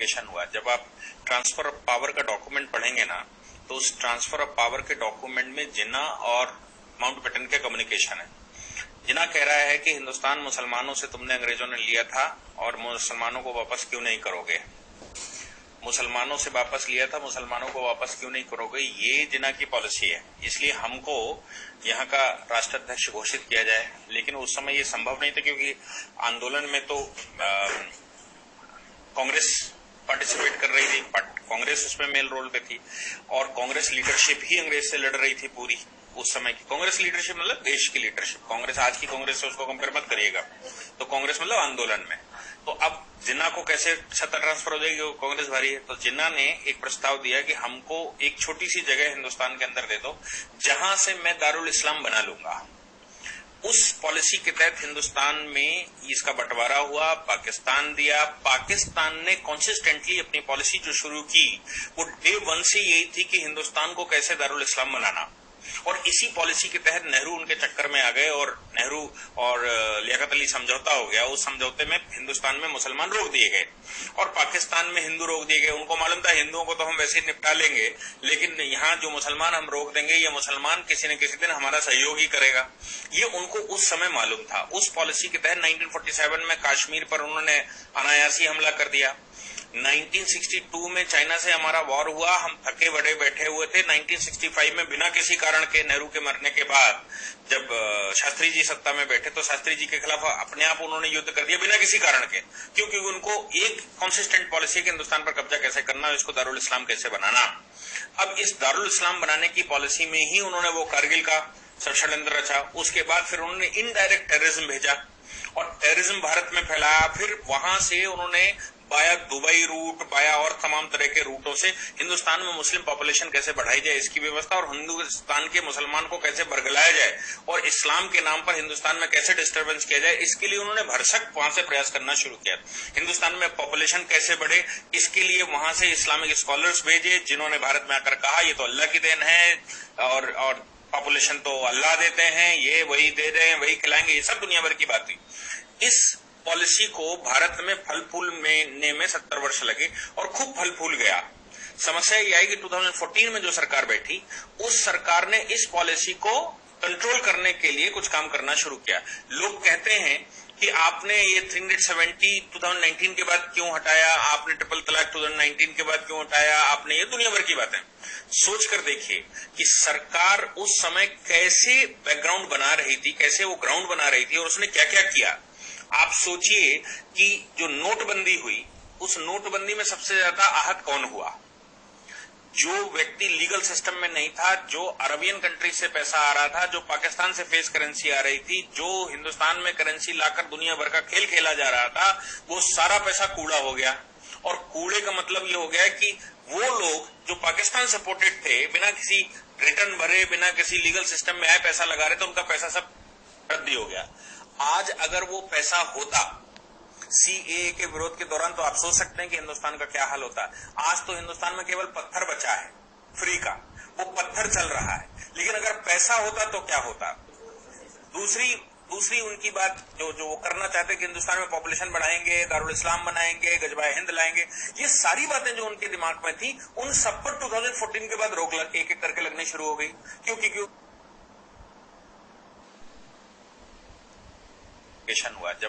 Communication हुआ। जब आप ट्रांसफर ऑफ पावर का डॉक्यूमेंट पढ़ेंगे ना, तो उस ट्रांसफर ऑफ पावर के डॉक्यूमेंट में जिन्ना और माउंटबेटन का कम्युनिकेशन है। जिन्ना कह रहा है कि हिंदुस्तान मुसलमानों से तुमने अंग्रेजों ने लिया था और मुसलमानों को वापस क्यों नहीं करोगे, मुसलमानों से वापस लिया था, मुसलमानों को वापस क्यों नहीं करोगे, ये जिन्ना की पॉलिसी है। इसलिए हमको यहाँ का राष्ट्राध्यक्ष घोषित किया जाए। लेकिन उस समय ये संभव नहीं था, क्योंकि आंदोलन में तो कांग्रेस पार्टिसिपेट कर रही थी, कांग्रेस उसमें मेल रोल पे थी, और कांग्रेस लीडरशिप ही अंग्रेज से लड़ रही थी पूरी। उस समय की कांग्रेस लीडरशिप मतलब देश की लीडरशिप, कांग्रेस आज की कांग्रेस से उसको कंपेयर मत करिएगा। तो कांग्रेस मतलब आंदोलन में। तो अब जिन्ना को कैसे सत्ता ट्रांसफर हो जाएगी, वो कांग्रेस भारी है। तो जिन्ना ने एक प्रस्ताव दिया कि हमको एक छोटी सी जगह हिंदुस्तान के अंदर दे दो जहां से मैं दारुल इस्लाम बना लूंगा। उस पॉलिसी के तहत हिंदुस्तान में इसका बंटवारा हुआ, पाकिस्तान दिया। पाकिस्तान ने कंसिस्टेंटली अपनी पॉलिसी जो शुरू की वो डे वन से यही थी कि हिंदुस्तान को कैसे दारुल इस्लाम बनाना, और इसी पॉलिसी के तहत नेहरू उनके चक्कर में आ गए और नेहरू और लियाकत अली समझौता हो गया। उस समझौते में हिंदुस्तान में मुसलमान रोक दिए गए और पाकिस्तान में हिंदू रोक दिए गए। उनको मालूम था हिंदुओं को तो हम वैसे ही निपटा लेंगे, लेकिन यहाँ जो मुसलमान हम रोक देंगे, ये मुसलमान किसी न किसी दिन हमारा सहयोग ही करेगा। ये उनको उस समय मालूम था। उस पॉलिसी के तहत 1947 में कश्मीर पर उन्होंने अनायासी हमला कर दिया। 1962 में चाइना से हमारा वॉर हुआ, हम थके बड़े बैठे हुए थे। 1965 में बिना किसी कारण के नेहरू के मरने के बाद जब शास्त्री जी सत्ता में बैठे तो शास्त्री जी के खिलाफ अपने आप उन्होंने युद्ध कर दिया बिना किसी कारण के, क्योंकि उनको एक कंसिस्टेंट पॉलिसी के हिंदुस्तान पर कब्जा कैसे करना, इसको दारुल इस्लाम कैसे बनाना। अब इस दारुल इस्लाम बनाने की पॉलिसी में ही उन्होंने वो कारगिल का षड्यंत्र रचा। उसके बाद फिर उन्होंने इनडायरेक्ट टेररिज्म भेजा और टेररिज्म भारत में फैलाया। फिर वहां से उन्होंने बाया दुबई रूट, बाया और तमाम तरह के रूटों से हिंदुस्तान में मुस्लिम पॉपुलेशन कैसे बढ़ाई जाए इसकी व्यवस्था, और हिंदुस्तान के मुसलमान को कैसे बरगलाया जाए और इस्लाम के नाम पर हिंदुस्तान में कैसे डिस्टर्बेंस किया जाए, इसके लिए उन्होंने भरसक वहां से प्रयास करना शुरू किया। हिंदुस्तान में पॉपुलेशन कैसे बढ़े, इसके लिए वहां से इस्लामिक स्कॉलर्स भेजे, जिन्होंने भारत में आकर कहा ये तो अल्लाह की देन है और पॉपुलेशन तो अल्लाह देते हैं, ये वही दे रहे हैं, वही खिलाएंगे, ये सब दुनिया भर की बात हुई। इस पॉलिसी को भारत में फल फूल में 70 वर्ष लगे और खूब फल फूल गया। समस्या ये आई कि 2014 में जो सरकार बैठी, उस सरकार ने इस पॉलिसी को कंट्रोल करने के लिए कुछ काम करना शुरू किया। लोग कहते हैं कि आपने ये 370 2019 के बाद क्यों हटाया, आपने ट्रिपल तलाक 2019 के बाद क्यों हटाया, आपने, ये दुनिया भर की बातें। सोच कर देखिए कि सरकार उस समय कैसे बैकग्राउंड बना रही थी, कैसे वो ग्राउंड बना रही थी और उसने क्या क्या किया। आप सोचिए कि जो नोटबंदी हुई, उस नोटबंदी में सबसे ज्यादा आहत कौन हुआ? जो व्यक्ति लीगल सिस्टम में नहीं था, जो अरबियन कंट्री से पैसा आ रहा था, जो पाकिस्तान से फेस करेंसी आ रही थी, जो हिंदुस्तान में करेंसी लाकर दुनिया भर का खेल खेला जा रहा था, वो सारा पैसा कूड़ा हो गया। और कूड़े का मतलब ये हो गया कि वो लोग जो पाकिस्तान सपोर्टेड थे, बिना किसी रिटर्न भरे, बिना किसी लीगल सिस्टम में आए पैसा लगा रहे थे, उनका पैसा सब रद्दी हो गया। आज अगर वो पैसा होता सीएए के विरोध के दौरान, तो आप सोच सकते हैं कि हिंदुस्तान का क्या हाल होता। आज तो हिंदुस्तान में केवल पत्थर बचा है फ्री का, वो पत्थर चल रहा है। लेकिन अगर पैसा होता तो क्या होता? दूसरी उनकी बात जो वो करना चाहते कि हिंदुस्तान में पॉपुलेशन बढ़ाएंगे, दारुल इस्लाम बनाएंगे, गजबाए हिंद लाएंगे, ये सारी बातें जो उनके दिमाग में थी, उन सब पर 2014 के बाद रोक एक एक करके लगनी शुरू हो गई। क्योंकि हुआ जब